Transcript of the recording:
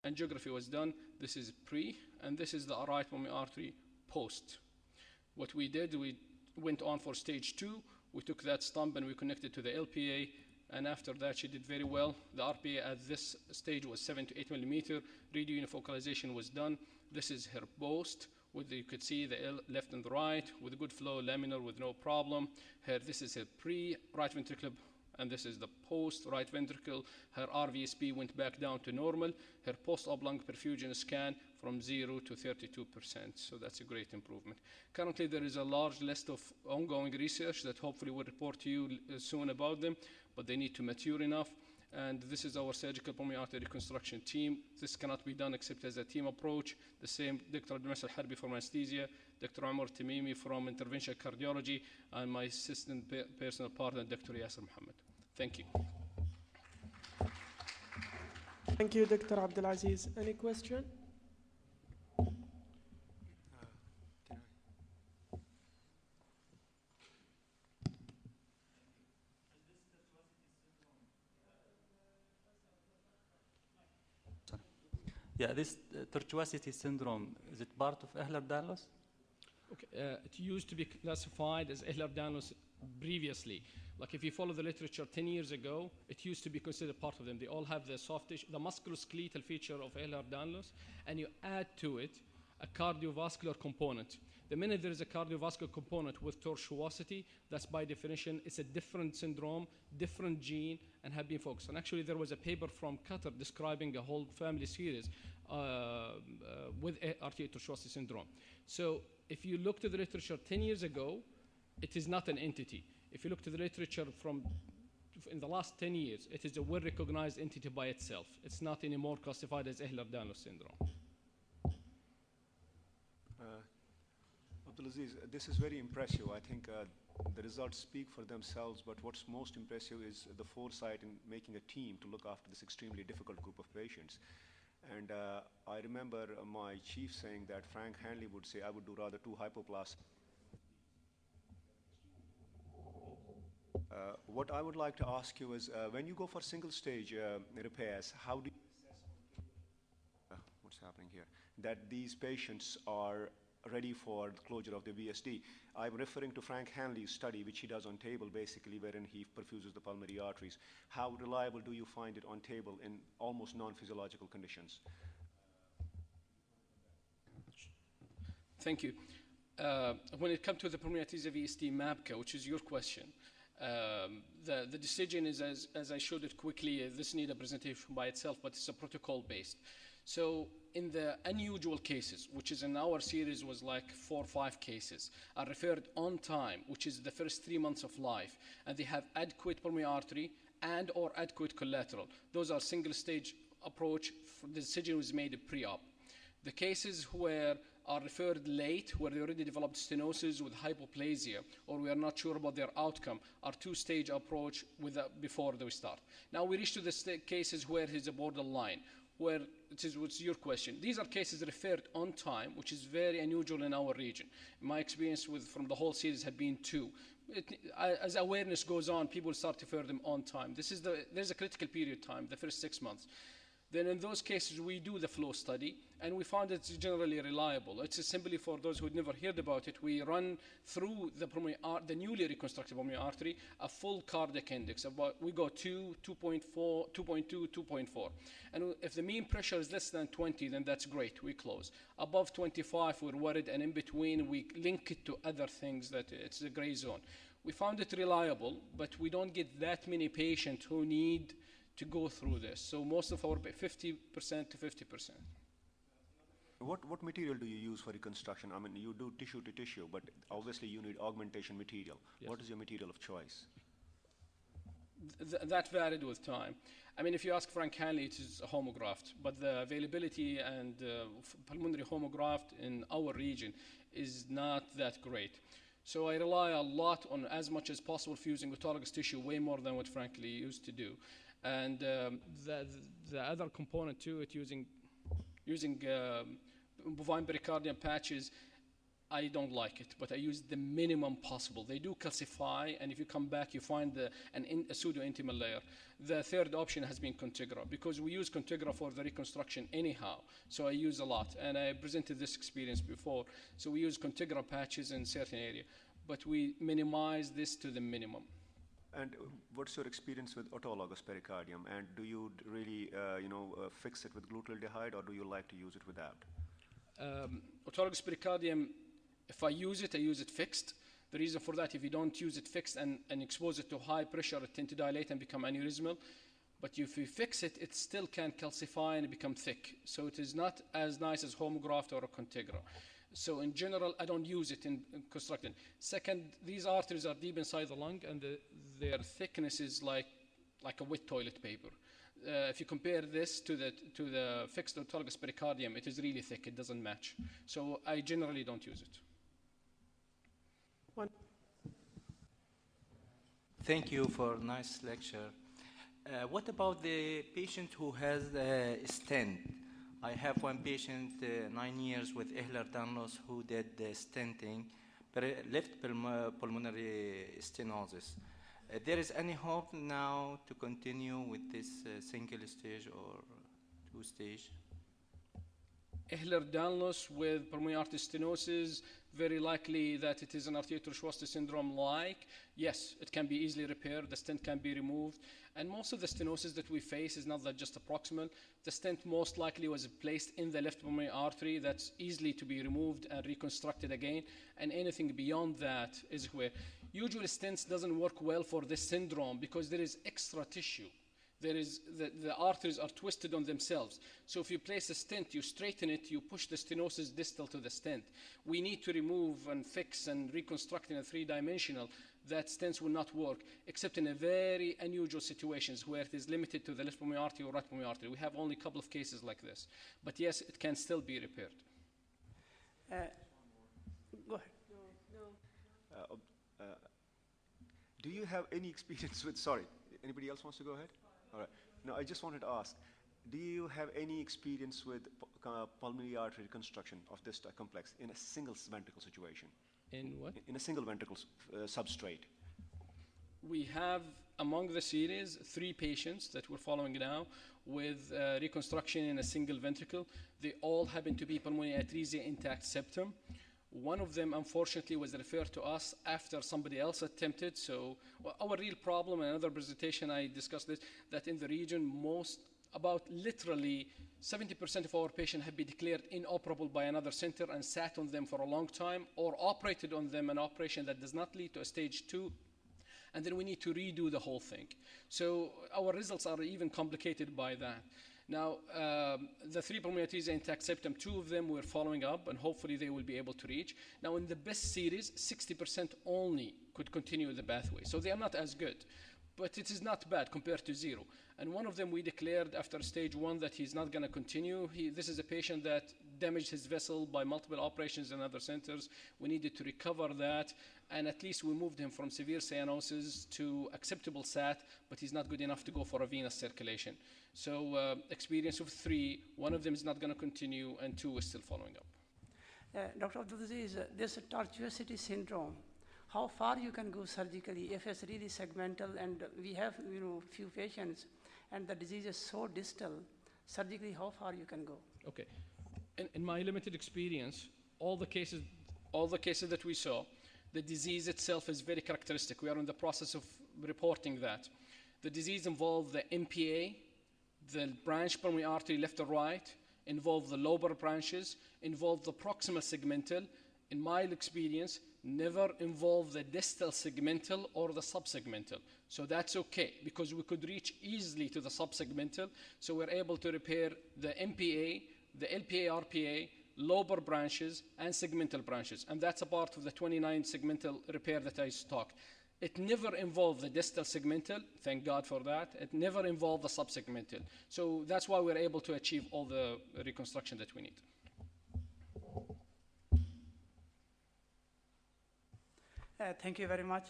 angiography was done. This is pre, and this is the right pulmonary artery post. What we did, we went on for stage 2. We took that stump and we connected to the LPA, and after that she did very well. The RPA at this stage was 7 to 8 millimeter. Radio unifocalization was done. This is her post. You could see the left and the right with good flow, laminar with no problem. This is her pre-right ventricular, and this is the post-right ventricle. Her RVSP went back down to normal. Her post-op lung perfusion scan from 0 to 32%. So that's a great improvement. Currently, there is a large list of ongoing research that hopefully will report to you soon about them, but they need to mature enough. And this is our surgical pulmonary artery reconstruction team. This cannot be done except as a team approach. The same Dr. Abdul Harbi from anesthesia, Dr. Umar Tamimi from interventional cardiology, and my assistant personal partner, Dr. Yasser Mohammed. Thank you. Thank you, Dr. Abdulaziz. Any question? Yeah, this tortuosity syndrome, is it part of Ehlers-Danlos? Okay, it used to be classified as Ehlers-Danlos previously. Like if you follow the literature 10 years ago, it used to be considered part of them. They all have the soft tissue, the musculoskeletal feature of Ehlers-Danlos, and you add to it a cardiovascular component. The minute there is a cardiovascular component with tortuosity, that's by definition, it's a different syndrome, different gene, and have been focused. And actually there was a paper from Qatar describing a whole family series with arterial tortuosity syndrome. So if you look to the literature 10 years ago, it is not an entity. If you look to the literature from in the last 10 years, it is a well-recognized entity by itself. It's not anymore classified as Ehlers-Danlos syndrome. Abdulaziz, this is very impressive. I think the results speak for themselves, but what's most impressive is the foresight in making a team to look after this extremely difficult group of patients. And I remember my chief saying that Frank Hanley would say, I would do rather 2 hypoplasties. What I would like to ask you is, when you go for single stage repairs, how do you assess what's happening here, that these patients are ready for the closure of the VSD? I'm referring to Frank Hanley's study, which he does on table, basically, wherein he perfuses the pulmonary arteries. How reliable do you find it on table in almost non-physiological conditions? Thank you. When it comes to the pulmonary arteries VSD MAPCA, which is your question, the decision is, as I showed it quickly, this needs a presentation by itself, but it's a protocol-based. So in the unusual cases, which is in our series was like 4 or 5 cases, are referred on time, which is the first 3 months of life, and they have adequate pulmonary artery and or adequate collateral. Those are single-stage approach. The decision was made pre-op. The cases where are referred late, where they already developed stenosis with hypoplasia, or we are not sure about their outcome, are 2-stage approach before they start. Now we reach to the cases where it's a borderline, where it is what's your question. These are cases referred on time, which is very unusual in our region. My experience from the whole series had been 2. As awareness goes on, people start to refer them on time. There's a critical period time, the first 6 months. Then in those cases, we do the flow study, and we found it's generally reliable. It's simply for those who had never heard about it, we run through the newly reconstructed pulmonary artery a full cardiac index. We go 2, 2.4, 2.2, 2.4. And if the mean pressure is less than 20, then that's great, we close. Above 25, we're worried, and in between, we link it to other things that it's a gray zone. We found it reliable, but we don't get that many patients who need to go through this. So most of our 50% to 50%. What material do you use for reconstruction? I mean, you do tissue to tissue, but obviously you need augmentation material. Yes. What is your material of choice? That varied with time. I mean, if you ask Frank Hanley, it is a homograft, but the availability and pulmonary homograft in our region is not that great. So I rely a lot on, as much as possible, fusing autologous tissue, way more than what Frank Lee used to do. And the other component to it, using bovine pericardium patches, I don't like it, but I use the minimum possible. They do calcify, and if you come back, you find a pseudo-intimal layer. The third option has been Contigra, because we use Contigra for the reconstruction anyhow, so I use a lot, and I presented this experience before. So we use Contigra patches in certain area, but we minimize this to the minimum. And what's your experience with autologous pericardium? And do you really, fix it with glutaldehyde, or do you like to use it without? Autologous pericardium, if I use it fixed. The reason for that, if you don't use it fixed and expose it to high pressure, it tends to dilate and become aneurysmal. But if you fix it, it still can calcify and become thick. So it is not as nice as homograft or a Contigra. So in general, I don't use it in constructing. Second, these arteries are deep inside the lung, and their thickness is like a wet toilet paper. If you compare this to the fixed autologous pericardium, it is really thick. It doesn't match. So I generally don't use it. Thank you for a nice lecture. What about the patient who has a stent? I have one patient, 9 years with Ehlers-Danlos, who did the stenting, left pulmonary stenosis. There is any hope now to continue with this single stage or two stage? Ehlers-Danlos with pulmonary artery stenosis, very likely that it is an arterial-Schwartz syndrome-like. Yes, it can be easily repaired. The stent can be removed. And most of the stenosis that we face is not that just a proximal. The stent most likely was placed in the left pulmonary artery. That's easily to be removed and reconstructed again. And anything beyond that is where usually stents doesn't work well for this syndrome because there is extra tissue. There is the arteries are twisted on themselves. So if you place a stent, you straighten it, you push the stenosis distal to the stent. We need to remove and fix and reconstruct in a three-dimensional. That stents will not work, except in a very unusual situations where it is limited to the left pulmonary artery or right pulmonary artery. We have only a couple of cases like this. But yes, it can still be repaired. Go ahead. Do you have any experience with, sorry, anybody else wants to go ahead? All right. No, I just wanted to ask, do you have any experience with pulmonary artery reconstruction of this complex in a single ventricle situation? In what? In a single ventricle substrate. We have, among the series, 3 patients that we're following now with reconstruction in a single ventricle. They all happen to be pulmonary atresia intact septum. One of them, unfortunately, was referred to us after somebody else attempted. So our real problem, in another presentation I discussed this, that in the region, about literally 70% of our patients have been declared inoperable by another center and sat on them for a long time, or operated on them an operation that does not lead to a stage 2. And then we need to redo the whole thing. So our results are even complicated by that. Now, the 3 pulmonary atresia intact septum, 2 of them we're following up, and hopefully they will be able to reach. Now, in the best series, 60% only could continue the pathway. So they are not as good, but it is not bad compared to 0. And one of them we declared after stage 1 that he's not going to continue. This is a patient that damaged his vessel by multiple operations in other centers. We needed to recover that, and at least we moved him from severe cyanosis to acceptable SAT, but he's not good enough to go for a venous circulation. So experience of 3, 1 of them is not going to continue, and 2 is still following up. Dr. Abdulaziz, this tortuosity syndrome, how far you can go surgically if it's really segmental, and we have few patients and the disease is so distal, surgically how far you can go? Okay. In my limited experience, all the cases that we saw, the disease itself is very characteristic. We are in the process of reporting that. The disease involved the MPA, the branch pulmonary artery left or right, involved the lobar branches, involved the proximal segmental. In my experience, never involved the distal segmental or the subsegmental. So that's okay, because we could reach easily to the subsegmental. So we're able to repair the MPA, the LPA, RPA, lobar branches, and segmental branches. And that's a part of the 29 segmental repair that I talked. It never involved the distal segmental, thank God for that. It never involved the subsegmental. So that's why we're able to achieve all the reconstruction that we need. Thank you very much.